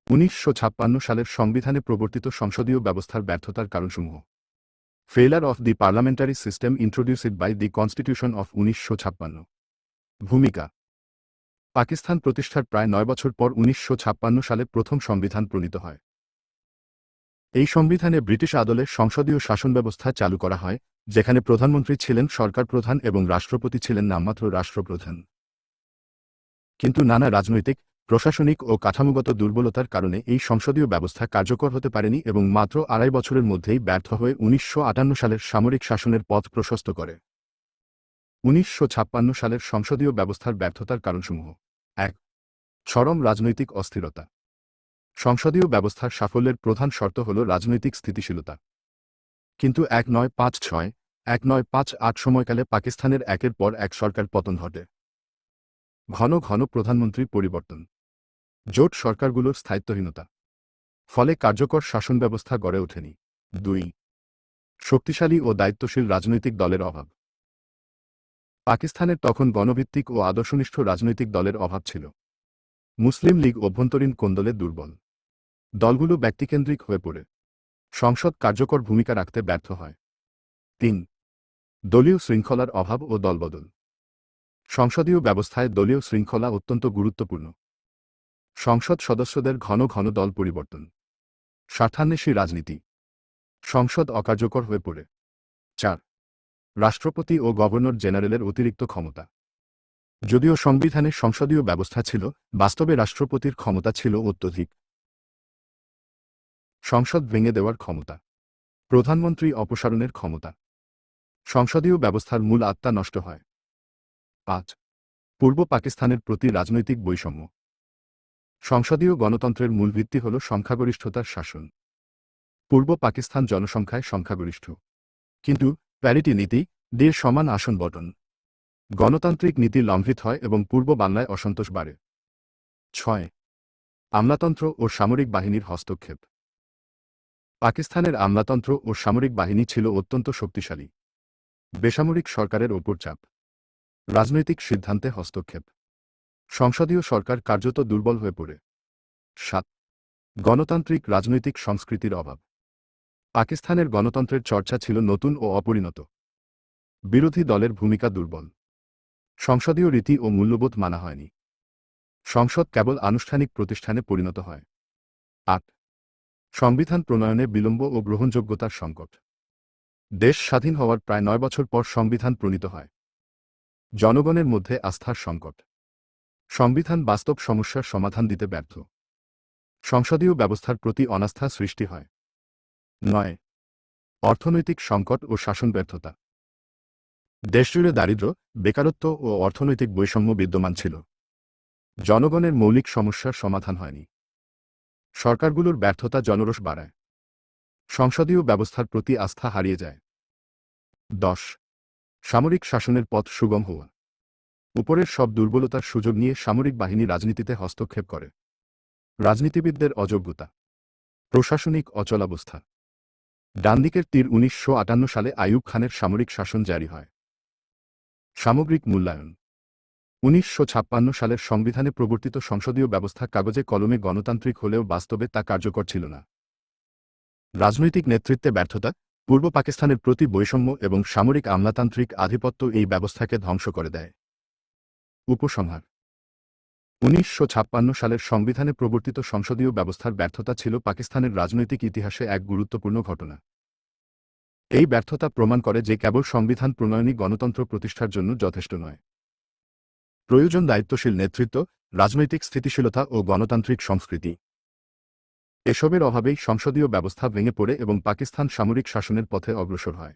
1956 সালের সংবিধানে প্রবর্তিত সংসদীয় ব্যবস্থার ব্যর্থতার কারণসমূহ। Failure of the parliamentary system introduced by the constitution of 1956। ভূমিকা। পাকিস্তান প্রতিষ্ঠার প্রায় 9 বছর পর 1956 সালে প্রথম সংবিধান প্রণীত হয়। এই সংবিধানে ব্রিটিশ আদলে সংসদীয় শাসন ব্যবস্থা চালু করা হয়, যেখানে প্রধানমন্ত্রী ছিলেন সরকার প্রধান এবং রাষ্ট্রপতি ছিলেন নামমাত্র রাষ্ট্রপ্রধান। কিন্তু নানা রাজনৈতিক, প্রশাসনিক ও কাঠামোগত দুর্বলতার কারণে এই সংসদীয় ব্যবস্থা কার্যকর হতে পারেনি এবং মাত্র 2.5 বছরের মধ্যেই ব্যর্থ হয়ে 1958 সালের সামরিক শাসনের পথ প্রশস্ত করে। 1956 সালের সংসদীয় ব্যবস্থার ব্যর্থতার কারণসমূহ। 1. চরম রাজনৈতিক অস্থিরতা। সংসদীয় ব্যবস্থার সাফল্যের প্রধান শর্ত হল রাজনৈতিক স্থিতিশীলতা। কিন্তু 1956-1958 সময়কালে পাকিস্তানের একের পর এক সরকার পতন ঘটে। ঘন ঘন প্রধানমন্ত্রী পরিবর্তন, জোট সরকারগুলোর স্থায়িত্বহীনতা, ফলে কার্যকর শাসন ব্যবস্থা গড়ে ওঠেনি। 2. শক্তিশালী ও দায়িত্বশীল রাজনৈতিক দলের অভাব। পাকিস্তানের তখন গণভিত্তিক ও আদর্শনিষ্ঠ রাজনৈতিক দলের অভাব ছিল। মুসলিম লীগ অভ্যন্তরীণ কোন্দলে দুর্বল। দলগুলো ব্যক্তিকেন্দ্রিক হয়ে পড়ে সংসদ কার্যকর ভূমিকা রাখতে ব্যর্থ হয়। 3. দলীয় শৃঙ্খলার অভাব ও দলবদল। সংসদীয় ব্যবস্থায় দলীয় শৃঙ্খলা অত্যন্ত গুরুত্বপূর্ণ। সংসদ সদস্যদের ঘন ঘন দল পরিবর্তন, স্বার্থান্বেষী রাজনীতি, সংসদ অকার্যকর হয়ে পড়ে। 4. রাষ্ট্রপতি ও গভর্নর জেনারেলের অতিরিক্ত ক্ষমতা। যদিও সংবিধানে সংসদীয় ব্যবস্থা ছিল, বাস্তবে রাষ্ট্রপতির ক্ষমতা ছিল অত্যধিক। সংসদ ভেঙে দেওয়ার ক্ষমতা, প্রধানমন্ত্রী অপসারণের ক্ষমতা। সংসদীয় ব্যবস্থার মূল আত্মা নষ্ট হয়। 5. পূর্ব পাকিস্তানের প্রতি রাজনৈতিক বৈষম্য। সংসদীয় গণতন্ত্রের মূল ভিত্তি হল সংখ্যাগরিষ্ঠতার শাসন। পূর্ব পাকিস্তান জনসংখ্যায় সংখ্যাগরিষ্ঠ, কিন্তু প্যারিটি নীতি, দের সমান আসন বণ্টন, গণতান্ত্রিক নীতি লঙ্ঘিত হয় এবং পূর্ব বাংলায় অসন্তোষ বাড়ে। 6. আমলাতন্ত্র ও সামরিক বাহিনীর হস্তক্ষেপ। পাকিস্তানের আমলাতন্ত্র ও সামরিক বাহিনী ছিল অত্যন্ত শক্তিশালী। বেসামরিক সরকারের ওপর চাপ, রাজনৈতিক সিদ্ধান্তে হস্তক্ষেপ, সংসদীয় সরকার কার্যত দুর্বল হয়ে পড়ে। 7. গণতান্ত্রিক রাজনৈতিক সংস্কৃতির অভাব। পাকিস্তানের গণতন্ত্রের চর্চা ছিল নতুন ও অপরিণত। বিরোধী দলের ভূমিকা দুর্বল। সংসদীয় রীতি ও মূল্যবোধ মানা হয়নি। সংসদ কেবল আনুষ্ঠানিক প্রতিষ্ঠানে পরিণত হয়। 8. সংবিধান প্রণয়নে বিলম্ব ও গ্রহণযোগ্যতার সংকট। দেশ স্বাধীন হওয়ার প্রায় 9 বছর পর সংবিধান প্রণীত হয়। জনগণের মধ্যে আস্থার সংকট। সংবিধান বাস্তব সমস্যার সমাধান দিতে ব্যর্থ। সংসদীয় ব্যবস্থার প্রতি অনাস্থা সৃষ্টি হয়। 9. অর্থনৈতিক সংকট ও শাসন ব্যর্থতা। দেশজুড়ে দারিদ্র্য, বেকারত্ব ও অর্থনৈতিক বৈষম্য বিদ্যমান ছিল। জনগণের মৌলিক সমস্যার সমাধান হয়নি। সরকারগুলোর ব্যর্থতা জনরোষ বাড়ায়। সংসদীয় ব্যবস্থার প্রতি আস্থা হারিয়ে যায়। 10. সামরিক শাসনের পথ সুগম হওয়া। উপরের সব দুর্বলতার সুযোগ নিয়ে সামরিক বাহিনী রাজনীতিতে হস্তক্ষেপ করে। রাজনীতিবিদদের অযোগ্যতা, প্রশাসনিক অচলাবস্থা। ডানদিকের তীর। 1958 সালে আইয়ুব খানের সামরিক শাসন জারি হয়। সামগ্রিক মূল্যায়ন। 1956 সালের সংবিধানে প্রবর্তিত সংসদীয় ব্যবস্থা কাগজে কলমে গণতান্ত্রিক হলেও বাস্তবে তা কার্যকর ছিল না। রাজনৈতিক নেতৃত্বে ব্যর্থতা, পূর্ব পাকিস্তানের প্রতি বৈষম্য এবং সামরিক আমলাতান্ত্রিক আধিপত্য এই ব্যবস্থাকে ধ্বংস করে দেয়। উপসংহার। 1956 সালের সংবিধানে প্রবর্তিত সংসদীয় ব্যবস্থার ব্যর্থতা ছিল পাকিস্তানের রাজনৈতিক ইতিহাসে এক গুরুত্বপূর্ণ ঘটনা। এই ব্যর্থতা প্রমাণ করে যে কেবল সংবিধান প্রণয়নই গণতন্ত্র প্রতিষ্ঠার জন্য যথেষ্ট নয়। প্রয়োজন দায়িত্বশীল নেতৃত্ব, রাজনৈতিক স্থিতিশীলতা ও গণতান্ত্রিক সংস্কৃতি। এসবের অভাবেই সংসদীয় ব্যবস্থা ভেঙে পড়ে এবং পাকিস্তান সামরিক শাসনের পথে অগ্রসর হয়।